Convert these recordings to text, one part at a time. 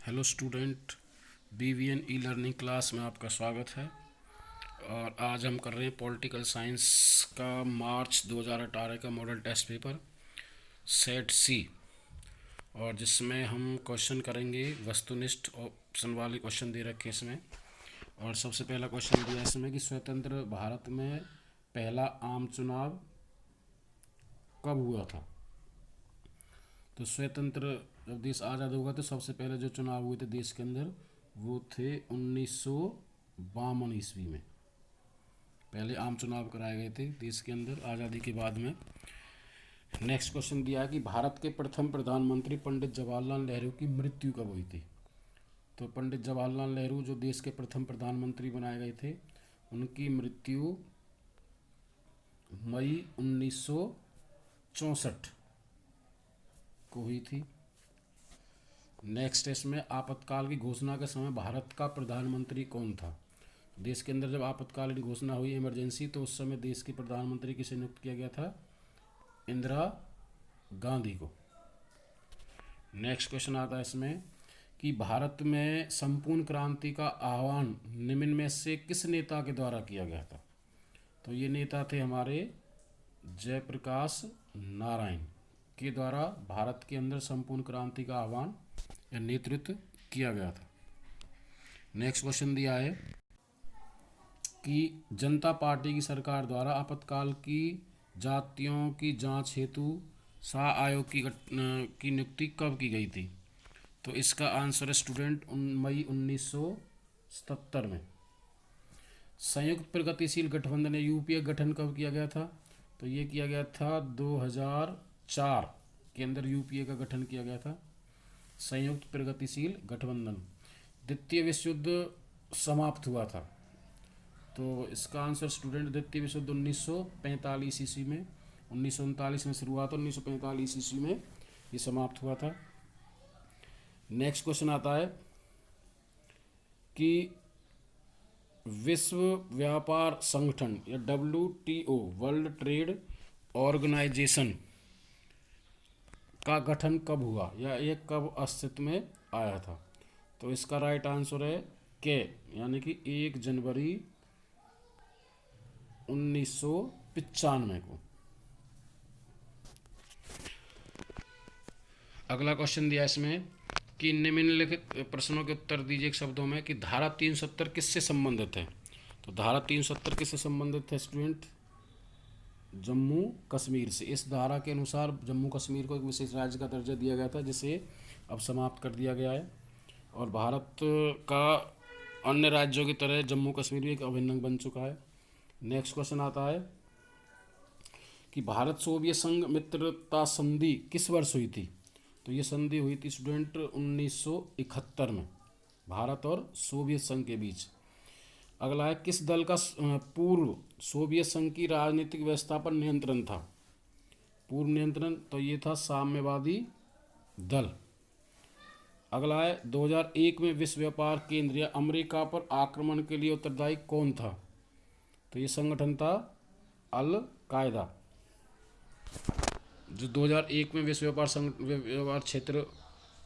Hello student, BVN e learning class में आपका स्वागत है। और आज हम कर रहे हैं पॉलिटिकल साइंस का मार्च 2018 का मॉडल टेस्ट पेपर सेट सी, और जिसमें हम क्वेश्चन करेंगे वस्तुनिष्ठ ऑप्शन वाले क्वेश्चन दे रखे हैं इसमें। और सबसे पहला क्वेश्चन दिया है इसमें कि स्वतंत्र भारत में पहला आम चुनाव कब हुआ था। तो स्वतंत्र जब देश आज़ाद हुआ तो सबसे पहले जो चुनाव हुए थे देश के अंदर वो थे 1952 ईस्वी में। पहले आम चुनाव कराए गए थे देश के अंदर आज़ादी के बाद में। नेक्स्ट क्वेश्चन दिया है कि भारत के प्रथम प्रधानमंत्री पंडित जवाहरलाल नेहरू की मृत्यु कब हुई थी। तो पंडित जवाहरलाल नेहरू जो देश के प्रथम प्रधानमंत्री बनाए गए थे, उनकी मृत्यु मई 1964 को हुई थी। नेक्स्ट इसमें आपातकाल की घोषणा के समय भारत का प्रधानमंत्री कौन था। देश के अंदर जब आपातकाल की घोषणा हुई इमरजेंसी, तो उस समय देश के प्रधानमंत्री किसे नियुक्त किया गया था? इंदिरा गांधी को। नेक्स्ट क्वेश्चन आता है इसमें कि भारत में संपूर्ण क्रांति का आह्वान निम्न में से किस नेता के द्वारा किया गया था। तो ये नेता थे हमारे जयप्रकाश नारायण के द्वारा भारत के अंदर संपूर्ण क्रांति का आह्वान या नेतृत्व किया गया था। नेक्स्ट क्वेश्चन दिया है कि जनता पार्टी की सरकार द्वारा आपातकाल की जातियों की जांच हेतु शाह आयोग की नियुक्ति कब की गई थी। तो इसका आंसर है स्टूडेंट मई 1977 में। संयुक्त प्रगतिशील गठबंधन या यूपीए गठन कब किया गया था। तो ये किया गया था 2004 के अंदर यूपीए का गठन किया गया था, संयुक्त प्रगतिशील गठबंधन। द्वितीय विश्व युद्ध समाप्त हुआ था। तो इसका आंसर स्टूडेंट द्वितीय विश्व युद्ध 1945 ईस्वी में, 1939 में शुरुआत, 1945 ईस्वी में ये समाप्त हुआ था। नेक्स्ट क्वेश्चन आता है कि विश्व व्यापार संगठन या WTO वर्ल्ड ट्रेड ऑर्गेनाइजेशन का गठन कब हुआ या ये कब अस्तित्व में आया था। तो इसका राइट आंसर है के, यानी कि 1 जनवरी 1995 को। अगला क्वेश्चन दिया इसमें कि निम्नलिखित प्रश्नों के उत्तर दीजिए शब्दों में कि धारा 370 किससे संबंधित है। तो धारा 370 किससे संबंधित है स्टूडेंट? जम्मू कश्मीर से। इस धारा के अनुसार जम्मू कश्मीर को एक विशेष राज्य का दर्जा दिया गया था, जिसे अब समाप्त कर दिया गया है। और भारत का अन्य राज्यों की तरह जम्मू कश्मीर भी एक अभिन्न अंग बन चुका है। नेक्स्ट क्वेश्चन आता है कि भारत सोवियत संघ मित्रता संधि किस वर्ष हुई थी। तो ये संधि हुई थी स्टूडेंट 1971 में, भारत और सोवियत संघ के बीच। अगला है किस दल का पूर्व सोवियत संघ की राजनीतिक व्यवस्था पर नियंत्रण था। पूर्व नियंत्रण, तो ये था साम्यवादी दल। अगला है 2001 में विश्व व्यापार केंद्र या अमेरिका पर आक्रमण के लिए उत्तरदायी कौन था। तो ये संगठन था अल कायदा। जो 2001 में विश्व व्यापार क्षेत्र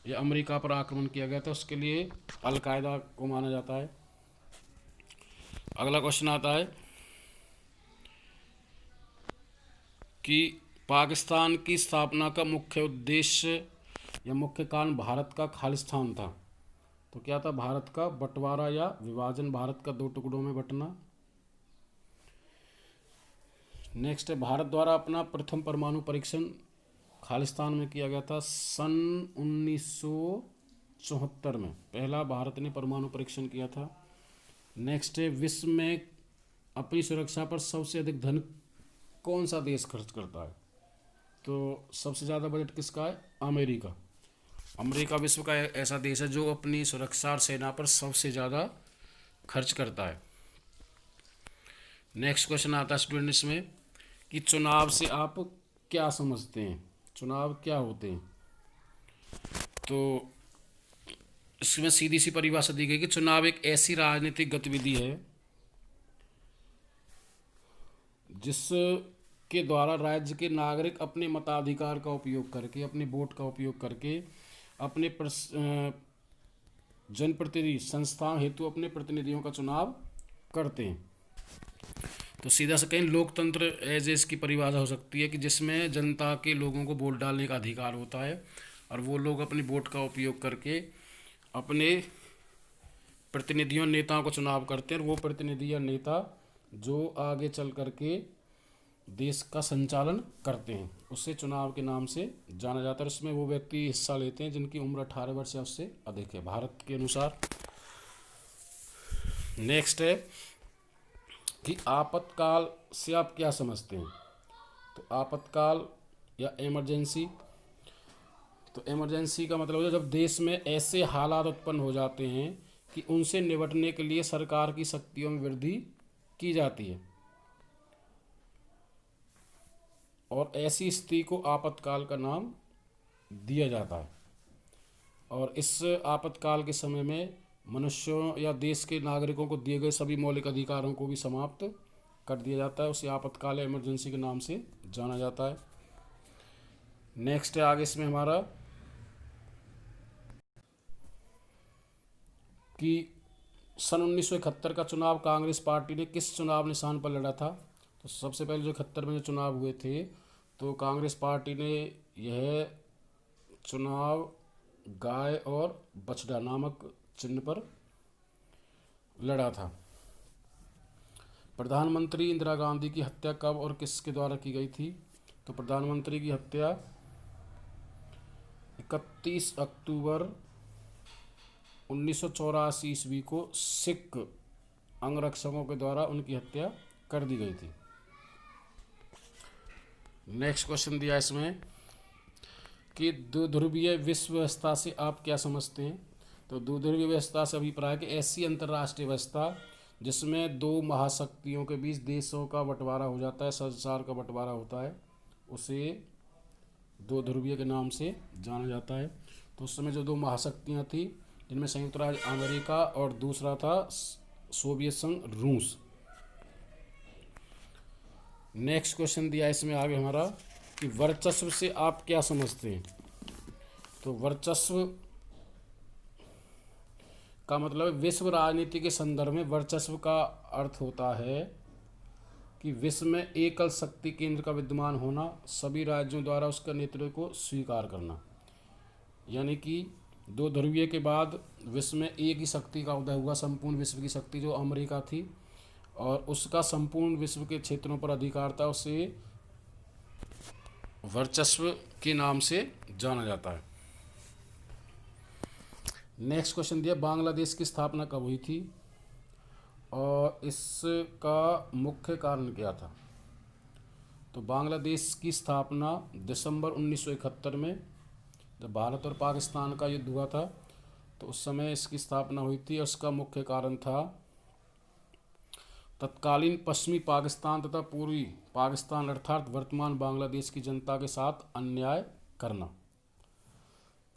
या अमेरिका पर आक्रमण किया गया था, उसके लिए अल कायदा को माना जाता है। अगला क्वेश्चन आता है कि पाकिस्तान की स्थापना का मुख्य उद्देश्य या मुख्य कारण भारत का खालिस्तान था। तो क्या था? भारत का बंटवारा या विभाजन, भारत का 2 टुकड़ों में बंटना। नेक्स्ट है भारत द्वारा अपना प्रथम परमाणु परीक्षण खालिस्तान में किया गया था सन 1974 में। पहला भारत ने परमाणु परीक्षण किया था। नेक्स्ट है विश्व में अपनी सुरक्षा पर सबसे अधिक धन कौन सा देश खर्च करता है। तो सबसे ज़्यादा बजट किसका है? अमेरिका। अमेरिका विश्व का ऐसा देश है जो अपनी सुरक्षा और सेना पर सबसे ज़्यादा खर्च करता है। नेक्स्ट क्वेश्चन आता है स्टूडेंट इसमें कि चुनाव से आप क्या समझते हैं, चुनाव क्या होते हैं। तो इसमें सीधी सी परिभाषा दी गई कि चुनाव एक ऐसी राजनीतिक गतिविधि है जिसके द्वारा राज्य के नागरिक अपने मताधिकार का उपयोग करके, अपने वोट का उपयोग करके अपने जनप्रतिनिधि संस्थाओं हेतु अपने प्रतिनिधियों का चुनाव करते हैं। तो सीधा से कहीं लोकतंत्र एज इसकी परिभाषा हो सकती है कि जिसमें जनता के लोगों को वोट डालने का अधिकार होता है और वो लोग अपनी वोट का उपयोग करके अपने प्रतिनिधियों नेताओं को चुनाव करते हैं और वो प्रतिनिधि या नेता जो आगे चल करके देश का संचालन करते हैं उससे चुनाव के नाम से जाना जाता है। इसमें वो व्यक्ति हिस्सा लेते हैं जिनकी उम्र 18 वर्ष या उससे अधिक है भारत के अनुसार। नेक्स्ट है कि आपातकाल से आप क्या समझते हैं। तो आपातकाल या इमरजेंसी, तो इमरजेंसी का मतलब है जब देश में ऐसे हालात उत्पन्न हो जाते हैं कि उनसे निपटने के लिए सरकार की शक्तियों में वृद्धि की जाती है और ऐसी स्थिति को आपातकाल का नाम दिया जाता है। और इस आपातकाल के समय में मनुष्यों या देश के नागरिकों को दिए गए सभी मौलिक अधिकारों को भी समाप्त कर दिया जाता है। उसे आपातकाल या इमरजेंसी के नाम से जाना जाता है। नेक्स्ट है आगे इसमें हमारा कि सन 1971 का चुनाव कांग्रेस पार्टी ने किस चुनाव निशान पर लड़ा था। तो सबसे पहले जो 71 में जो चुनाव हुए थे तो कांग्रेस पार्टी ने यह चुनाव गाय और बछड़ा नामक चिन्ह पर लड़ा था। प्रधानमंत्री इंदिरा गांधी की हत्या कब और किसके द्वारा की गई थी। तो प्रधानमंत्री की हत्या 31 अक्टूबर 1984 ईस्वी को सिख अंगरक्षकों के द्वारा उनकी हत्या कर दी गई थी। नेक्स्ट क्वेश्चन दिया इसमें कि द्विध्रुवीय विश्व व्यवस्था से आप क्या समझते हैं। तो द्विध्रुवीय व्यवस्था से अभिप्राय कि ऐसी अंतर्राष्ट्रीय व्यवस्था जिसमें दो महाशक्तियों के बीच देशों का बंटवारा हो जाता है, संसार का बंटवारा होता है, उसे दो ध्रुवीय के नाम से जाना जाता है। तो उस समय जो दो महाशक्तियाँ थी जिनमें संयुक्त राज्य अमेरिका और दूसरा था सोवियत संघ रूस। नेक्स्ट क्वेश्चन दिया इसमें आगे हमारा कि वर्चस्व से आप क्या समझते हैं। तो वर्चस्व का मतलब है विश्व राजनीति के संदर्भ में वर्चस्व का अर्थ होता है कि विश्व में एकल शक्ति केंद्र का विद्यमान होना, सभी राज्यों द्वारा उसका नेतृत्व को स्वीकार करना। यानी कि दो ध्रुवीय के बाद विश्व में एक ही शक्ति का उदय हुआ, संपूर्ण विश्व की शक्ति जो अमेरिका थी और उसका संपूर्ण विश्व के क्षेत्रों पर अधिकार था, उसे वर्चस्व के नाम से जाना जाता है। नेक्स्ट क्वेश्चन दिया बांग्लादेश की स्थापना कब हुई थी और इसका मुख्य कारण क्या था। तो बांग्लादेश की स्थापना दिसंबर 1971 में जब भारत और पाकिस्तान का युद्ध हुआ था तो उस समय इसकी स्थापना हुई थी। उसका मुख्य कारण था तत्कालीन पश्चिमी पाकिस्तान तथा पूर्वी पाकिस्तान अर्थात वर्तमान बांग्लादेश की जनता के साथ अन्याय करना।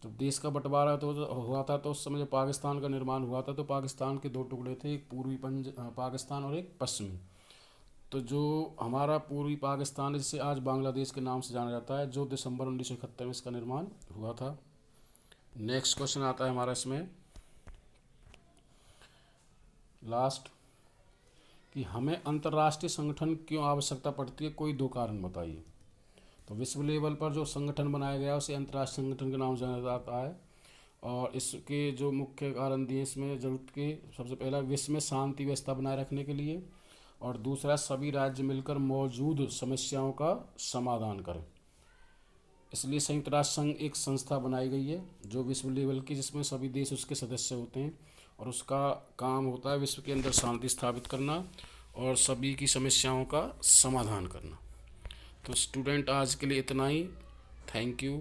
जब देश का बंटवारा तो हुआ था तो उस समय जब पाकिस्तान का निर्माण हुआ था तो पाकिस्तान के दो टुकड़े थे, एक पूर्वी पाकिस्तान और एक पश्चिमी। तो जो हमारा पूर्वी पाकिस्तान है जिसे आज बांग्लादेश के नाम से जाना जाता है, जो दिसंबर 1971 में इसका निर्माण हुआ था। नेक्स्ट क्वेश्चन आता है हमारा इसमें लास्ट कि हमें अंतर्राष्ट्रीय संगठन क्यों आवश्यकता पड़ती है, कोई दो कारण बताइए। तो विश्व लेवल पर जो संगठन बनाया गया उसे अंतर्राष्ट्रीय संगठन के नाम से जाना जाता है और इसके जो मुख्य कारण दिए इसमें जरूरत के सबसे पहला विश्व में शांति व्यवस्था बनाए रखने के लिए और दूसरा सभी राज्य मिलकर मौजूद समस्याओं का समाधान करें। इसलिए संयुक्त राष्ट्र संघ एक संस्था बनाई गई है जो विश्व लेवल की, जिसमें सभी देश उसके सदस्य होते हैं और उसका काम होता है विश्व के अंदर शांति स्थापित करना और सभी की समस्याओं का समाधान करना। तो स्टूडेंट आज के लिए इतना ही। Thank you.